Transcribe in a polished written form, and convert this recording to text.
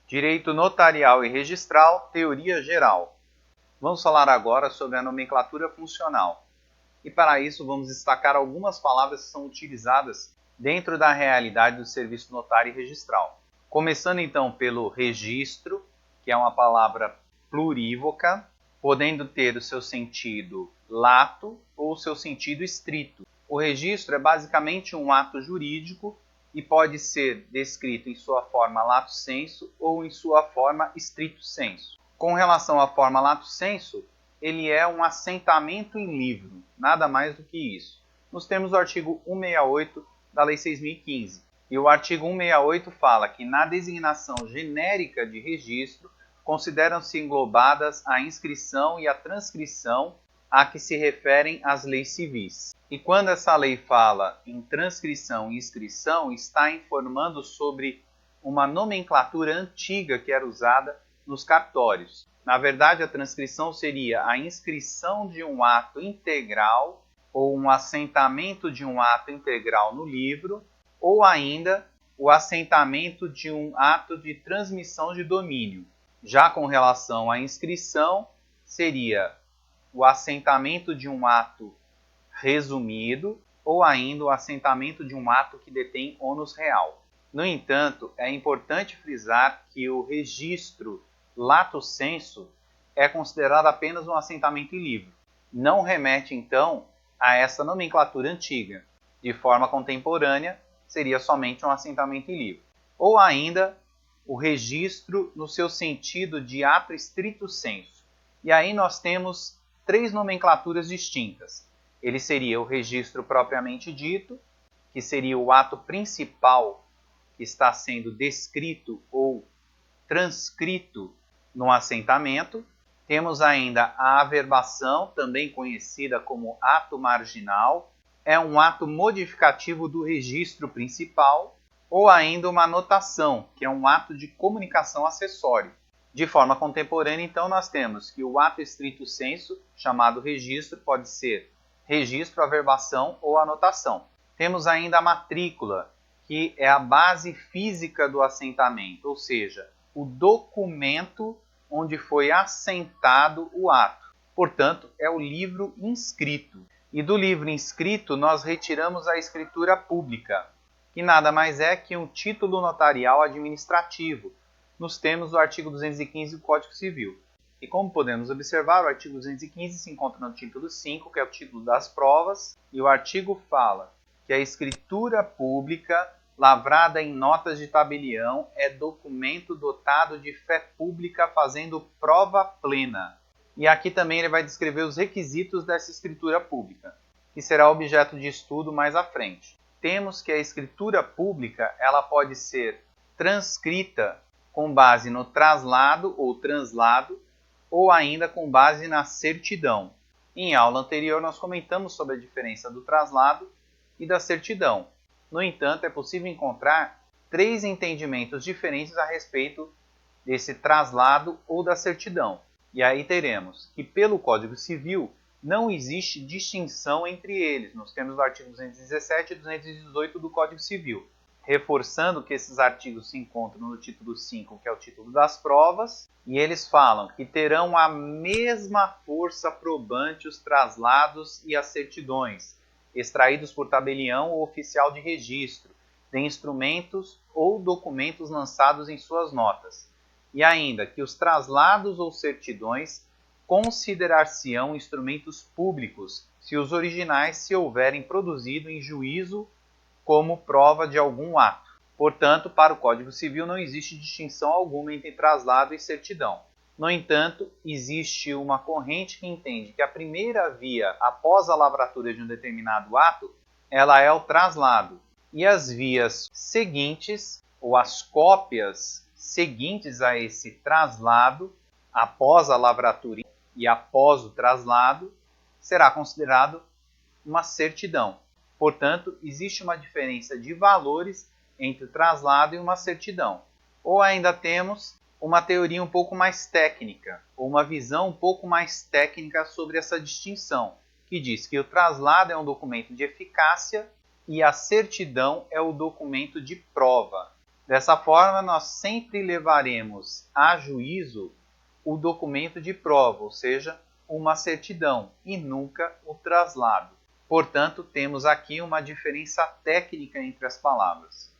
Direito notarial e registral, teoria geral. Vamos falar agora sobre a nomenclatura funcional. E para isso vamos destacar algumas palavras que são utilizadas dentro da realidade do serviço notário e registral. Começando então pelo registro, que é uma palavra plurívoca, podendo ter o seu sentido lato ou o seu sentido estrito. O registro é basicamente um ato jurídico e pode ser descrito em sua forma lato sensu ou em sua forma stricto sensu. Com relação à forma lato sensu, ele é um assentamento em livro, nada mais do que isso. Nos termos do artigo 168 da Lei 6.015. E o artigo 168 fala que na designação genérica de registro consideram-se englobadas a inscrição e a transcrição a que se referem as leis civis. E quando essa lei fala em transcrição e inscrição, está informando sobre uma nomenclatura antiga que era usada nos cartórios. Na verdade, a transcrição seria a inscrição de um ato integral ou um assentamento de um ato integral no livro, ou ainda o assentamento de um ato de transmissão de domínio. Já com relação à inscrição, seria o assentamento de um ato resumido ou ainda o assentamento de um ato que detém ônus real. No entanto, é importante frisar que o registro lato sensu é considerado apenas um assentamento em livro. Não remete, então, a essa nomenclatura antiga. De forma contemporânea, seria somente um assentamento em livro. Ou ainda, o registro no seu sentido de ato stricto sensu. E aí nós temos três nomenclaturas distintas. Ele seria o registro propriamente dito, que seria o ato principal que está sendo descrito ou transcrito no assentamento. Temos ainda a averbação, também conhecida como ato marginal, é um ato modificativo do registro principal, ou ainda uma anotação, que é um ato de comunicação acessório. De forma contemporânea, então, nós temos que o ato stricto sensu, chamado registro, pode ser registro, averbação ou anotação. Temos ainda a matrícula, que é a base física do assentamento, ou seja, o documento onde foi assentado o ato. Portanto, é o livro inscrito. E do livro inscrito, nós retiramos a escritura pública, que nada mais é que um título notarial administrativo, nos termos do artigo 215 do Código Civil. E como podemos observar, o artigo 215 se encontra no título 5, que é o título das provas, e o artigo fala que a escritura pública, lavrada em notas de tabelião, é documento dotado de fé pública fazendo prova plena. E aqui também ele vai descrever os requisitos dessa escritura pública, que será objeto de estudo mais à frente. Temos que a escritura pública ela pode ser transcrita com base no traslado ou translado, ou ainda com base na certidão. Em aula anterior nós comentamos sobre a diferença do traslado e da certidão. No entanto, é possível encontrar três entendimentos diferentes a respeito desse traslado ou da certidão. E aí teremos que pelo Código Civil não existe distinção entre eles, nos termos do artigo 217 e 218 do Código Civil, reforçando que esses artigos se encontram no título 5, que é o título das provas, e eles falam que terão a mesma força probante os traslados e as certidões, extraídos por tabelião ou oficial de registro, de instrumentos ou documentos lançados em suas notas. E ainda que os traslados ou certidões considerar-se-ão instrumentos públicos se os originais se houverem produzido em juízo como prova de algum ato. Portanto, para o Código Civil não existe distinção alguma entre traslado e certidão. No entanto, existe uma corrente que entende que a primeira via após a lavratura de um determinado ato, ela é o traslado. E as vias seguintes, ou as cópias seguintes a esse traslado, após a lavratura e após o traslado, será considerado uma certidão. Portanto, existe uma diferença de valores entre o traslado e uma certidão. Ou ainda temos uma teoria um pouco mais técnica, ou uma visão um pouco mais técnica sobre essa distinção, que diz que o traslado é um documento de eficácia e a certidão é o documento de prova. Dessa forma, nós sempre levaremos a juízo o documento de prova, ou seja, uma certidão, e nunca o traslado. Portanto, temos aqui uma diferença técnica entre as palavras.